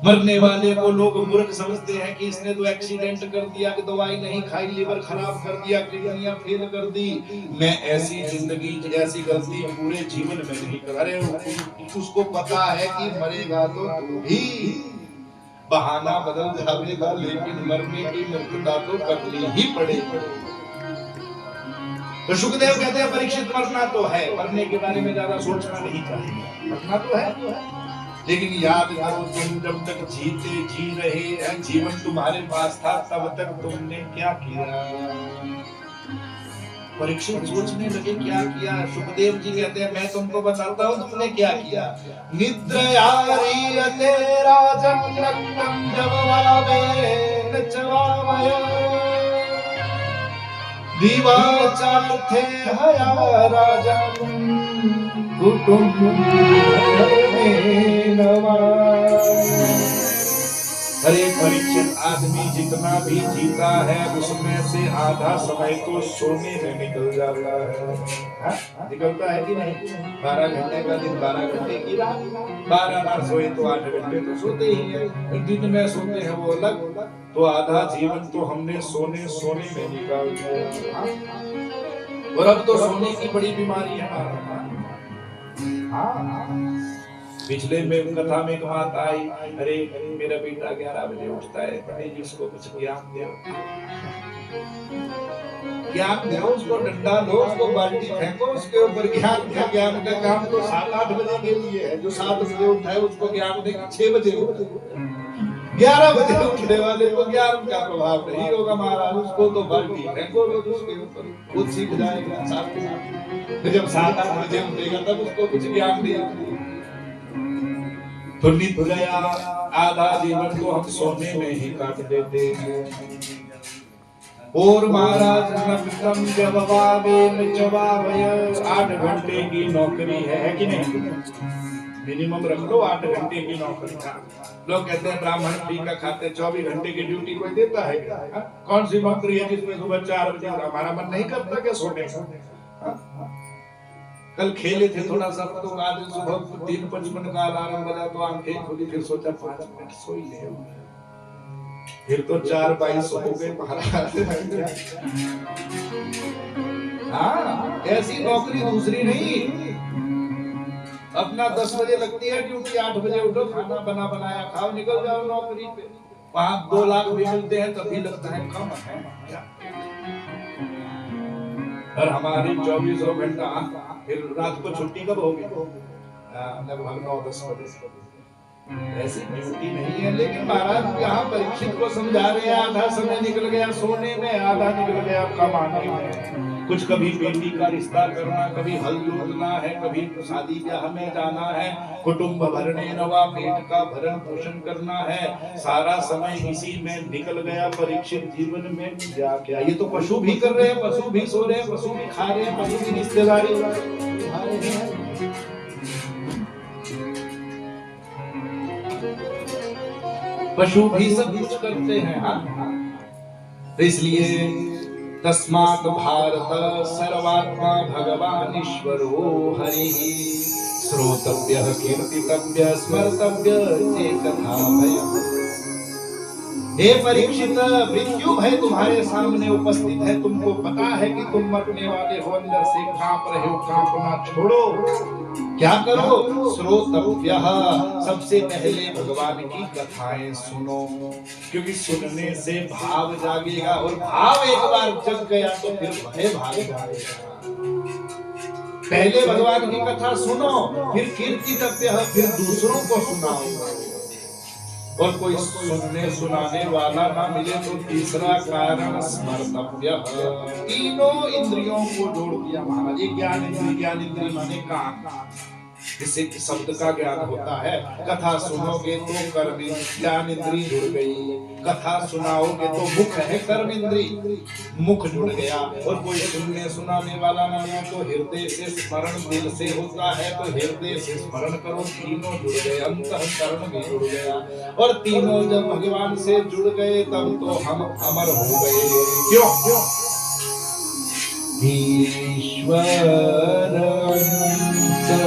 मरने वाले को लोग मूर्ख समझते हैं कि इसने तो एक्सीडेंट कर दिया, कि दवाई नहीं खाई, लिवर खराब कर दिया, किडनियां फेल कर दी। मैं ऐसी जिंदगी, ऐसी गलती पूरे जीवन में नहीं कर। अरे उसको पता है कि मरेगा तो तू भी, बहाना बदल जाएगा, लेकिन मरने की मृत्यु तो करनी ही पड़ेगी। तो सुखदेव कहते हैं परीक्षित मरना तो है, मरने के बारे में ज्यादा सोचना नहीं चाहिए। मरना तो है, लेकिन याद करो तुम जब तक जी रहे हैं, जीवन तुम्हारे पास था, तब तक तुमने क्या किया। परीक्षित सोचने लगे क्या किया। सुखदेव जी कहते हैं मैं तुमको बताता हूँ तुमने क्या किया। निद्रया रीयते राजन् रक्तं जववावे नचवावय दिवाचार्थे हया राजन् अरे परीक्षित आदमी जितना भी जीता है उसमें से आधा समय तो सोने में निकल जाता है। निकलता है कि नहीं? 12 घंटे का दिन, 12 घंटे की रात, 12 ना सोए तो 8 घंटे तो सोते ही हैं। दिन में सोते हैं वो अलग, तो आधा जीवन तो हमने सोने में निकाल दिया। और अब तो सोने की बड़ी बीमारी है। पिछले में कथा में बात आई, अरे मेरा बेटा 11 बजे उठता है, पंडित जी उसको कुछ ज्ञान दो, उसको डंडा दो, उसको बाल्टी फेंको उसके ऊपर। ज्ञान का काम तो 7-8 बजे के लिए है। जो 7 बजे उठा है उसको ज्ञान दे 6 बजे उठे। 11 बजे उठने वाले को ज्ञान का प्रभाव नहीं होगा महाराज, उसको तो बाल्टी फेंको रोज उसके ऊपर, खुद सीख जाएगा। जब 7-8 बजे उठेगा तब उसको कुछ ज्ञान दिया। तो निद्रया आधा जीवन को हम सोने में ही काट देते हैं। और महाराज नक्तम जवावे नचवावय 8 घंटे की नौकरी है कि नहीं? मिनिमम रख लो 8 घंटे की नौकरी। लोग कहते हैं ब्राह्मण फ्री का खाते, 24 घंटे की ड्यूटी कोई देता है क्या? कौन सी नौकरी है जिसमें सुबह 4 बजे हमारा मन नहीं करता क्या सोने का? कल खेले थे थोड़ा सा, तो आज सुबह 3:55 का अलार्म बजा तो आंखें खुली, फिर सोचा 5 मिनट सो ही ले, फिर तो 4:22 हो गए महाराज। हाँ, ऐसी नौकरी दूसरी नहीं। अपना 10 बजे लगती है ड्यूटी, 8 बजे उठो, खाना बनाया खाओ, निकल जाओ नौकरी पे। वहां 2 लाख भी मिलते हैं तभी लगता है कम है। और हमारी 24 घंटा, फिर रात को छुट्टी कब होगी? लगभग 9-10 बजे। ऐसी ड्यूटी नहीं है। लेकिन महाराज यहाँ परीक्षित को समझा रहे हैं, आधा समय निकल गया सोने में, आधा निकल गया कमाने में। कुछ कभी बेटी का रिश्ता करना, कभी हल जोड़ना है, कभी शादी ब्याह में जाना है, कुटुंब भरने नवा, पेट का भरण पोषण करना है। सारा समय इसी में निकल गया। परीक्षित जीवन में क्या क्या, ये तो पशु भी कर रहे हैं, पशु भी सो रहे हैं, पशु भी खा रहे हैं, पशु की रिश्तेदारी पशु भी सब कुछ करते हैं। इसलिए तस्मात् भारत सर्वात्मा भगवान ईश्वरो हरिः श्रोतव्यः कीर्तितव्यः स्मर्तव्यः चेतथा भयम्। हे परीक्षित, मृत्यु भय तुम्हारे सामने उपस्थित है। तुमको पता है कि तुम मरने वाले हो, अंदर से कांप रहे हो। कांपना छोड़ो, क्या करो? श्रोतव्यः, सबसे पहले भगवान की कथाएं सुनो, क्योंकि सुनने से भाव जागेगा, और भाव एक बार जग गया तो फिर भय भाग जाएगा। पहले भगवान की कथा सुनो, फिर कीर्तितव्यः, फिर दूसरों को सुनाओ। और कोई सुनने सुनाने वाला ना मिले तो तीसरा कारण स्मर्तव्यः, तीनों इंद्रियों को जोड़ दिया महाराज। ये ज्ञान इंद्रिय माने कान, इससे शब्द का ज्ञान होता है। कथा सुनोगे तो कर्म ज्ञान इंद्री जुड़ गई, कथा सुनाओगे तो मुख है कर्म इंद्री, मुख जुड़ गया। और कोई सुनने सुनाने वाला ना हो तो हृदय से स्मरण दिल से होता है, तो हृदय से स्मरण करो, तीनों जुड़ गए, अंतःकरण भी जुड़ गया। और तीनों जब भगवान से जुड़ गए तब तो हम अमर हो गए। क्यों? ईश्वर